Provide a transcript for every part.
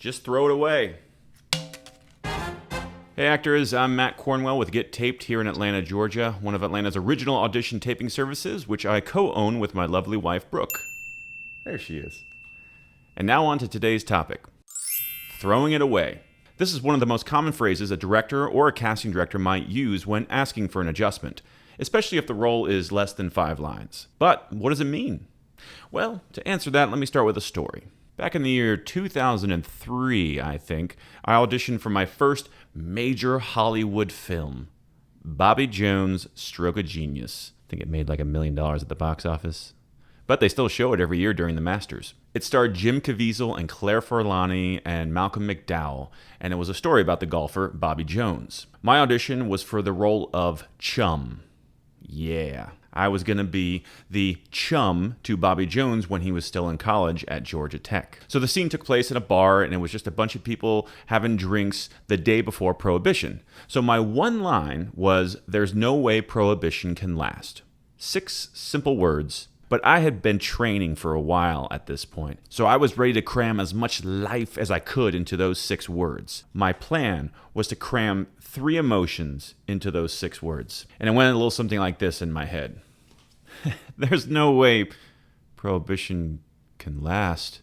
Just throw it away. Hey actors, I'm Matt Cornwell with Get Taped here in Atlanta, Georgia, one of Atlanta's original audition taping services, which I co-own with my lovely wife, Brooke. There she is. And now on to today's topic, throwing it away. This is one of the most common phrases a director or a casting director might use when asking for an adjustment, especially if the role is less than 5 lines. But what does it mean? Well, to answer that, let me start with a story. Back in the year 2003, I think, I auditioned for my first major Hollywood film, Bobby Jones' Stroke of Genius. I think it made like $1 million at the box office. But they still show it every year during the Masters. It starred Jim Caviezel and Claire Forlani and Malcolm McDowell, and it was a story about the golfer Bobby Jones. My audition was for the role of Chum. Yeah, I was going to be the chum to Bobby Jones when he was still in college at Georgia Tech. So the scene took place in a bar, and it was just a bunch of people having drinks the day before Prohibition. So my one line was, "There's no way Prohibition can last." 6 simple words, but I had been training for a while at this point. So I was ready to cram as much life as I could into those 6 words. My plan was to cram 3 emotions into those 6 words. And it went a little something like this in my head. There's no way Prohibition can last.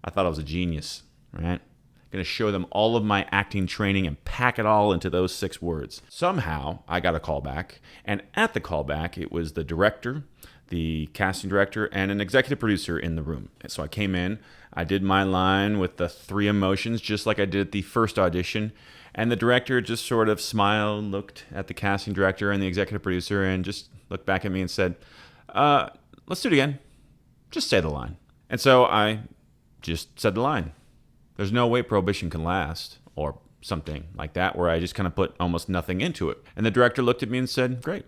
I thought I was a genius, right? Going to show them all of my acting training and pack it all into those 6 words. Somehow, I got a call back, and at the callback, it was the director, the casting director, and an executive producer in the room. And so I came in, I did my line with the 3 emotions, just like I did at the first audition, and the director just sort of smiled, looked at the casting director and the executive producer, and just looked back at me and said, let's do it again. Just say the line. And so I just said the line. There's no way Prohibition can last, or something like that, where I just kind of put almost nothing into it. And the director looked at me and said, great.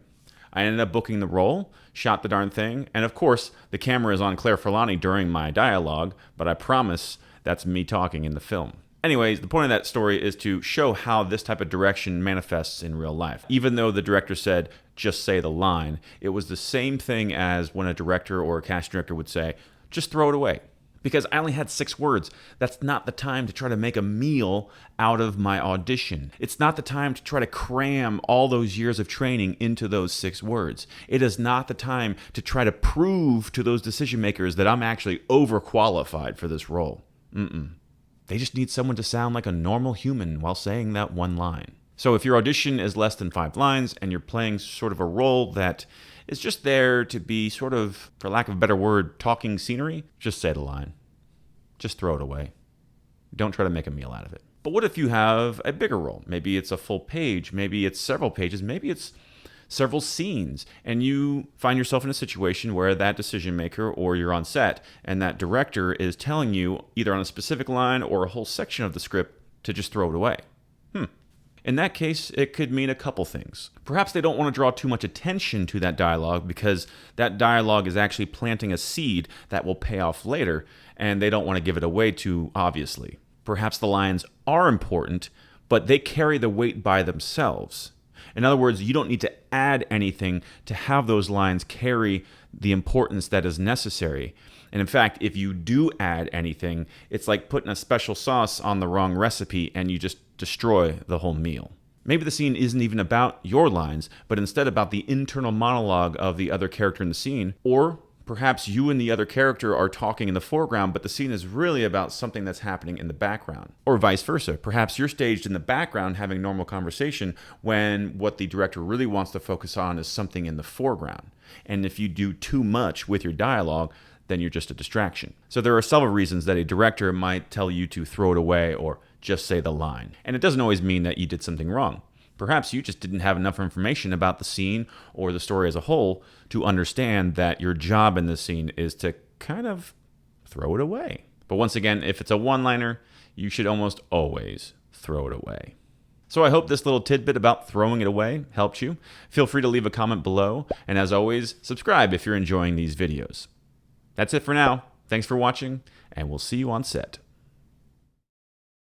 I ended up booking the role, shot the darn thing, and of course, the camera is on Claire Forlani during my dialogue, but I promise that's me talking in the film. Anyways, the point of that story is to show how this type of direction manifests in real life. Even though the director said, just say the line, it was the same thing as when a director or a casting director would say, just throw it away. Because I only had 6 words. That's not the time to try to make a meal out of my audition. It's not the time to try to cram all those years of training into those 6 words. It is not the time to try to prove to those decision makers that I'm actually overqualified for this role. They just need someone to sound like a normal human while saying that one line. So if your audition is less than 5 lines and you're playing sort of a role that is just there to be sort of, for lack of a better word, talking scenery, just say the line. Just throw it away. Don't try to make a meal out of it. But what if you have a bigger role? Maybe it's a full page, maybe it's several pages, maybe it's several scenes, and you find yourself in a situation where that decision maker, or you're on set, and that director is telling you, either on a specific line or a whole section of the script, to just throw it away. In that case, it could mean a couple things. Perhaps they don't want to draw too much attention to that dialogue because that dialogue is actually planting a seed that will pay off later, and they don't want to give it away too obviously. Perhaps the lines are important, but they carry the weight by themselves. In other words, you don't need to add anything to have those lines carry the importance that is necessary. And in fact, if you do add anything, it's like putting a special sauce on the wrong recipe and you just destroy the whole meal. Maybe the scene isn't even about your lines, but instead about the internal monologue of the other character in the scene. Or perhaps you and the other character are talking in the foreground, but the scene is really about something that's happening in the background. Or vice versa. Perhaps you're staged in the background having normal conversation when what the director really wants to focus on is something in the foreground. And if you do too much with your dialogue, then you're just a distraction. So there are several reasons that a director might tell you to throw it away or just say the line. And it doesn't always mean that you did something wrong. Perhaps you just didn't have enough information about the scene or the story as a whole to understand that your job in this scene is to kind of throw it away. But once again, if it's a one-liner, you should almost always throw it away. So I hope this little tidbit about throwing it away helped you. Feel free to leave a comment below, and as always, subscribe if you're enjoying these videos. That's it for now. Thanks for watching, and we'll see you on set.